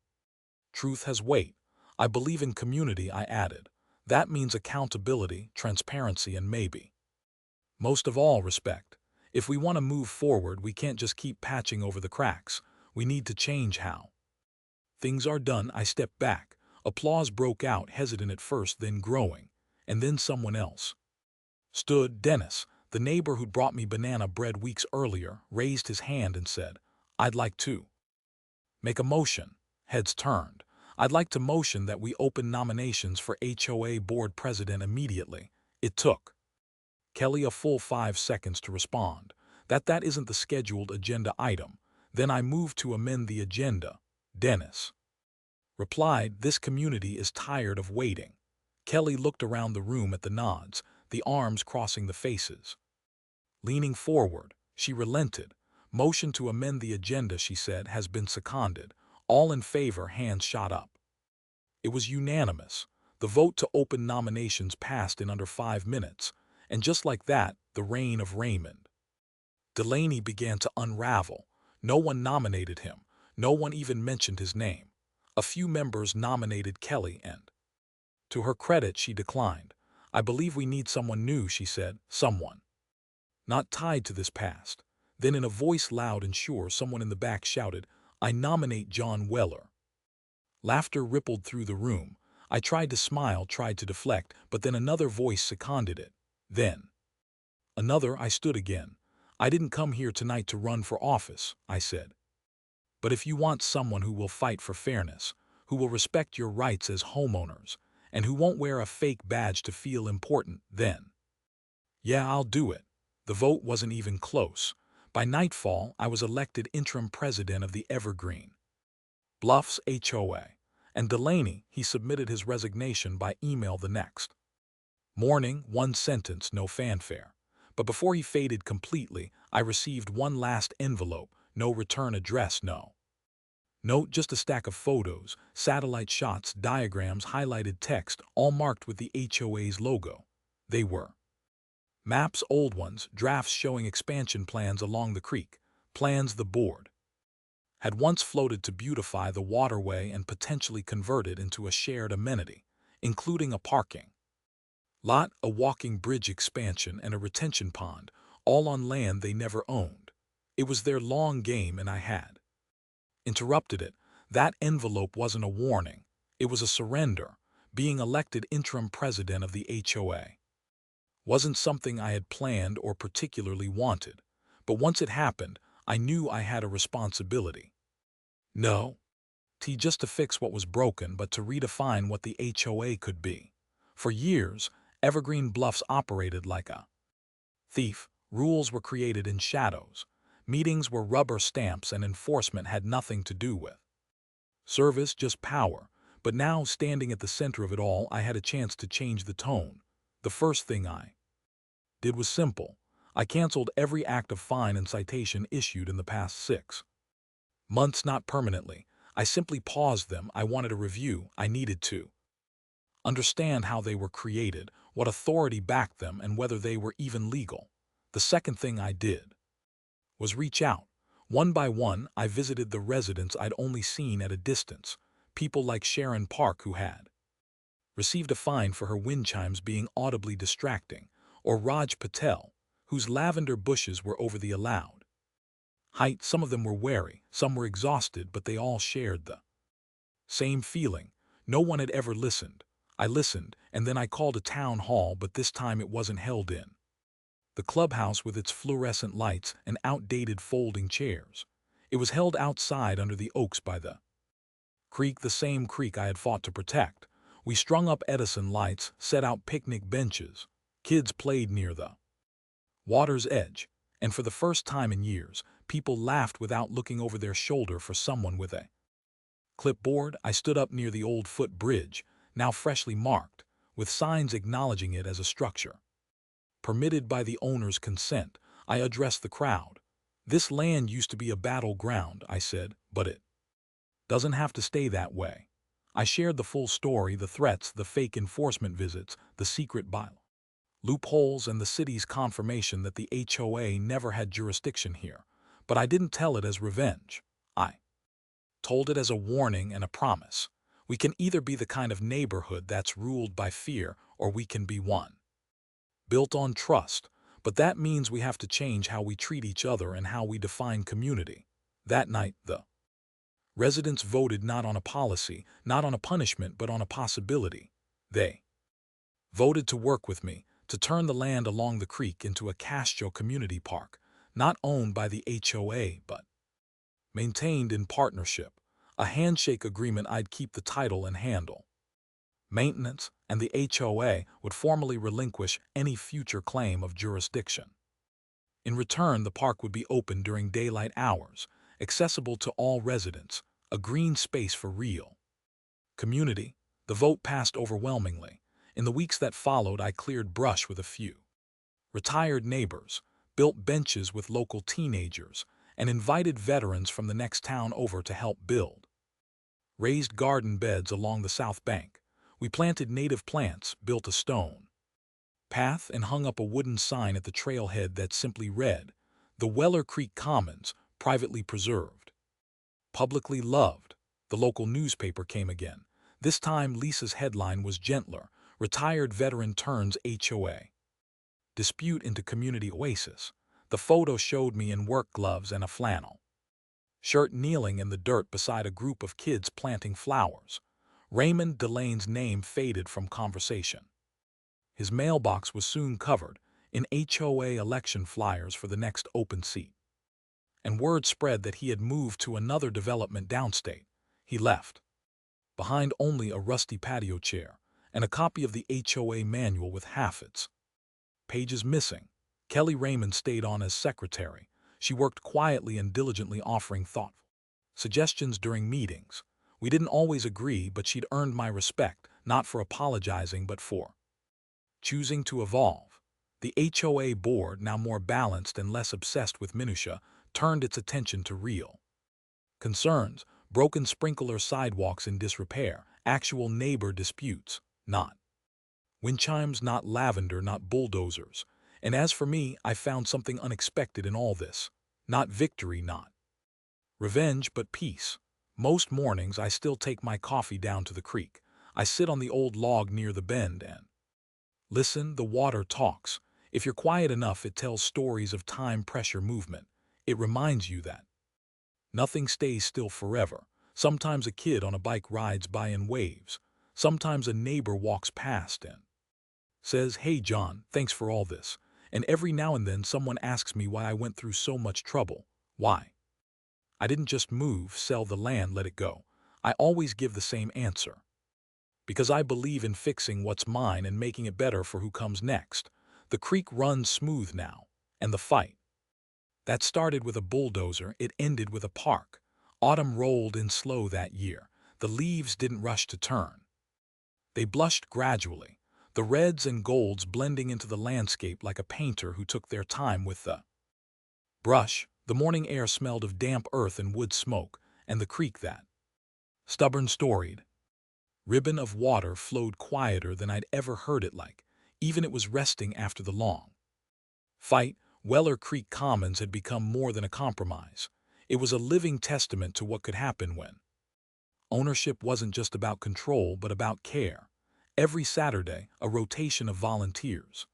truth has weight. I believe in community, I added. That means accountability, transparency, and maybe most of all, respect. If we want to move forward, we can't just keep patching over the cracks. We need to change how things are done. I stepped back. Applause broke out, hesitant at first, then growing. And then someone else stood. Dennis, the neighbor who'd brought me banana bread weeks earlier, raised his hand and said, I'd like to make a motion. Heads turned. I'd like to motion that we open nominations for HOA board president immediately. It took Kelly a full 5 seconds to respond. That isn't the scheduled agenda item. Then I moved to amend the agenda. Dennis replied, this community is tired of waiting. Kelly looked around the room at the nods, the arms crossing the faces. Leaning forward, she relented. Motion to amend the agenda, she said, has been seconded. All in favor, hands shot up. It was unanimous. The vote to open nominations passed in under 5 minutes. And just like that, the reign of Raymond Delaney began to unravel. No one nominated him. No one even mentioned his name. A few members nominated Kelly, and to her credit, she declined. I believe we need someone new, she said. Someone not tied to this past. Then in a voice loud and sure, someone in the back shouted, I nominate John Weller. Laughter rippled through the room. I tried to smile, tried to deflect, but then another voice seconded it. Then another. I stood again. I didn't come here tonight to run for office, I said. But if you want someone who will fight for fairness, who will respect your rights as homeowners, and who won't wear a fake badge to feel important, then yeah, I'll do it. The vote wasn't even close. By nightfall, I was elected interim president of the Evergreen Bluffs HOA. And Delaney, he submitted his resignation by email the next morning. One sentence, no fanfare. But before he faded completely, I received one last envelope, no return address, no note, just a stack of photos, satellite shots, diagrams, highlighted text, all marked with the HOA's logo. They were maps, old ones, drafts showing expansion plans along the creek, plans the board had once floated to beautify the waterway and potentially convert it into a shared amenity, including a parking lot, a walking bridge expansion, and a retention pond, all on land they never owned. It was their long game, and I had interrupted it. That envelope wasn't a warning. It was a surrender. Being elected interim president of the HOA wasn't something I had planned or particularly wanted, but once it happened, I knew I had a responsibility. No, just to fix what was broken, but to redefine what the HOA could be. For years, Evergreen Bluffs operated like a thief. Rules were created in shadows. Meetings were rubber stamps, and enforcement had nothing to do with service, just power. But now, standing at the center of it all, I had a chance to change the tone. The first thing I did was simple. I canceled every active fine and citation issued in the past 6 months, not permanently. I simply paused them. I wanted a review. I needed to understand how they were created, what authority backed them, and whether they were even legal. The second thing I did was reach out. One by one, I visited the residents I'd only seen at a distance, people like Sharon Park, who had received a fine for her wind chimes being audibly distracting, or Raj Patel, whose lavender bushes were over the allowed height. Some of them were wary, some were exhausted, but they all shared the same feeling. No one had ever listened. I listened, and then I called a town hall, but this time it wasn't held in the clubhouse with its fluorescent lights and outdated folding chairs. It was held outside under the oaks by the creek, the same creek I had fought to protect. We strung up Edison lights, set out picnic benches. Kids played near the water's edge, and for the first time in years, people laughed without looking over their shoulder for someone with a clipboard. I stood up near the old footbridge, now freshly marked, with signs acknowledging it as a structure permitted by the owner's consent. I addressed the crowd. This land used to be a battleground, I said, but it doesn't have to stay that way. I shared the full story, the threats, the fake enforcement visits, the secret bylaw loopholes, and the city's confirmation that the HOA never had jurisdiction here. But I didn't tell it as revenge. I told it as a warning and a promise. We can either be the kind of neighborhood that's ruled by fear, or we can be one built on trust. But that means we have to change how we treat each other and how we define community. That night, the residents voted not on a policy, not on a punishment, but on a possibility. They voted to work with me, to turn the land along the creek into a Castro community park, not owned by the HOA, but maintained in partnership. A handshake agreement. I'd keep the title and handle maintenance, and the HOA would formally relinquish any future claim of jurisdiction. In return, the park would be open during daylight hours, accessible to all residents, a green space for real community. The vote passed overwhelmingly. In the weeks that followed, I cleared brush with a few retired neighbors, built benches with local teenagers, and invited veterans from the next town over to help build raised garden beds along the south bank. We planted native plants, built a stone path, and hung up a wooden sign at the trailhead that simply read, "The Weller Creek Commons, privately preserved, publicly loved." The local newspaper came again. This time, Lisa's headline was gentler: "Retired Veteran Turns HOA Dispute into Community Oasis." The photo showed me in work gloves and a flannel shirt, kneeling in the dirt beside a group of kids planting flowers. Raymond Delane's name faded from conversation. His mailbox was soon covered in HOA election flyers for the next open seat. And word spread that he had moved to another development downstate. He left behind only a rusty patio chair and a copy of the HOA manual with half its pages missing. Kelly Raymond stayed on as secretary. She worked quietly and diligently, offering thoughtful suggestions during meetings. We didn't always agree, but she'd earned my respect, not for apologizing, but for choosing to evolve. The HOA board, now more balanced and less obsessed with minutia, turned its attention to real concerns: broken sprinkler sidewalks in disrepair, actual neighbor disputes, not wind chimes, not lavender, not bulldozers. And as for me, I found something unexpected in all this. Not victory, not revenge, but peace. Most mornings I still take my coffee down to the creek. I sit on the old log near the bend and listen. The water talks. If you're quiet enough, it tells stories of time, pressure, movement. It reminds you that nothing stays still forever. Sometimes a kid on a bike rides by and waves. Sometimes a neighbor walks past and says, "Hey John, thanks for all this." And every now and then someone asks me why I went through so much trouble. Why I didn't just move, sell the land, let it go. I always give the same answer. Because I believe in fixing what's mine and making it better for who comes next. The creek runs smooth now, and the fight that started with a bulldozer, it ended with a park. Autumn rolled in slow that year. The leaves didn't rush to turn. They blushed gradually, the reds and golds blending into the landscape like a painter who took their time with the brush. The morning air smelled of damp earth and wood smoke, and the creek, that stubborn, storied ribbon of water, flowed quieter than I'd ever heard it. Like even it was resting after the long fight. Weller Creek Commons had become more than a compromise. It was a living testament to what could happen when ownership wasn't just about control but about care. Every Saturday, a rotation of volunteers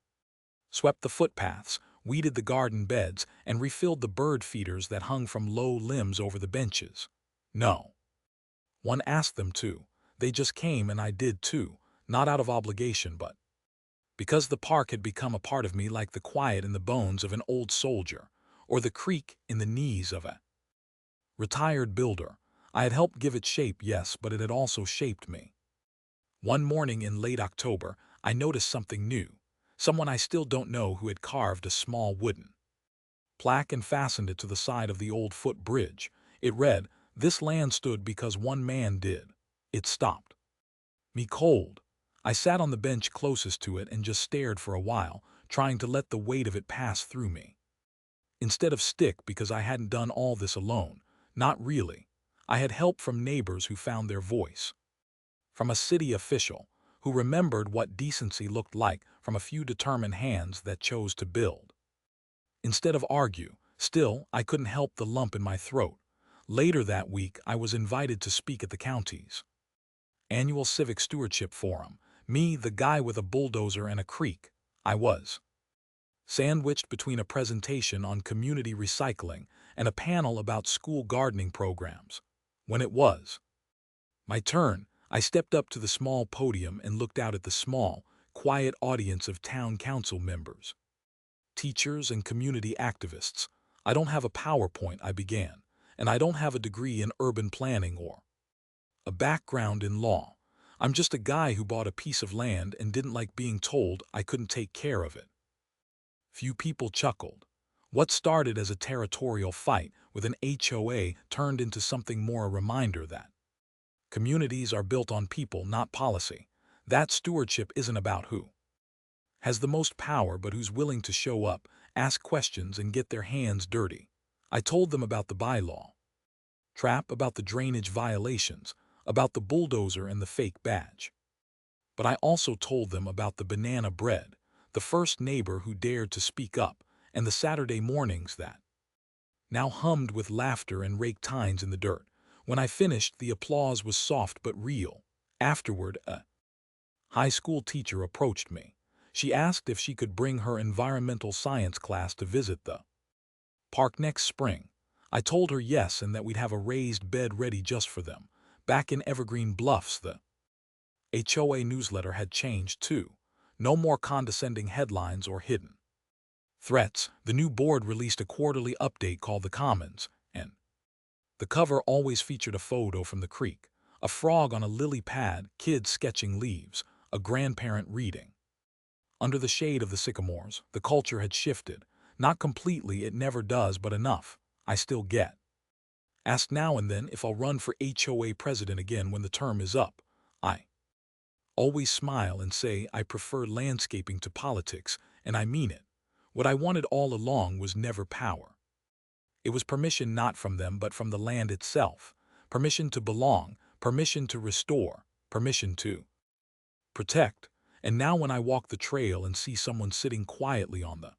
swept the footpaths, weeded the garden beds, and refilled the bird feeders that hung from low limbs over the benches. No one asked them to. They just came, and I did too, not out of obligation but because the park had become a part of me, like the quiet in the bones of an old soldier, or the creak in the knees of a retired builder. I had helped give it shape, yes, but it had also shaped me. One morning in late October, I noticed something new. Someone I still don't know who had carved a small wooden plaque and fastened it to the side of the old footbridge. It read, "This land stood because one man did." It stopped me cold. I sat on the bench closest to it and just stared for a while, trying to let the weight of it pass through me. Instead of stick, because I hadn't done all this alone. Not really. I had help from neighbors who found their voice, from a city official who remembered what decency looked like, from a few determined hands that chose to build instead of argue. Still, I couldn't help the lump in my throat. Later that week, I was invited to speak at the county's annual Civic Stewardship Forum. Me, the guy with a bulldozer and a creek. I was sandwiched between a presentation on community recycling and a panel about school gardening programs. When it was my turn, I stepped up to the small podium and looked out at the small, quiet audience of town council members, teachers, and community activists. "I don't have a PowerPoint," I began, "and I don't have a degree in urban planning or a background in law. I'm just a guy who bought a piece of land and didn't like being told I couldn't take care of it." Few people chuckled. What started as a territorial fight with an HOA turned into something more: a reminder that communities are built on people, not policy. That stewardship isn't about who has the most power, but who's willing to show up, ask questions, and get their hands dirty. I told them about the bylaw trap, about the drainage violations, about the bulldozer and the fake badge. But I also told them about the banana bread, the first neighbor who dared to speak up, and the Saturday mornings that now hummed with laughter and raked tines in the dirt. When I finished, the applause was soft but real. Afterward, a high school teacher approached me. She asked if she could bring her environmental science class to visit the park next spring. I told her yes, and that we'd have a raised bed ready just for them. Back in Evergreen Bluffs, the HOA newsletter had changed too. No more condescending headlines or hidden threats. The new board released a quarterly update called The Commons, and the cover always featured a photo from the creek: a frog on a lily pad, kids sketching leaves, a grandparent reading. Under the shade of the sycamores, the culture had shifted. Not completely, it never does, but enough. I still get asked now and then if I'll run for HOA president again when the term is up. I always smile and say I prefer landscaping to politics, and I mean it. What I wanted all along was never power. It was permission not from them but from the land itself, permission to belong, permission to restore, permission to protect. And now when I walk the trail and see someone sitting quietly on the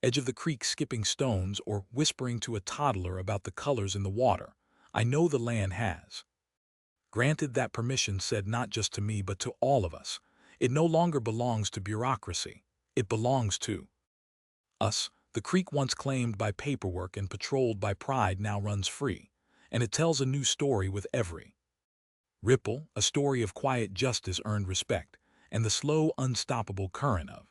edge of the creek skipping stones or whispering to a toddler about the colors in the water, I know the land has granted that permission, said not just to me but to all of us. It no longer belongs to bureaucracy. It belongs to us. The creek, once claimed by paperwork and patrolled by pride, now runs free, and it tells a new story with every ripple, a story of quiet justice, earned respect, and the slow, unstoppable current of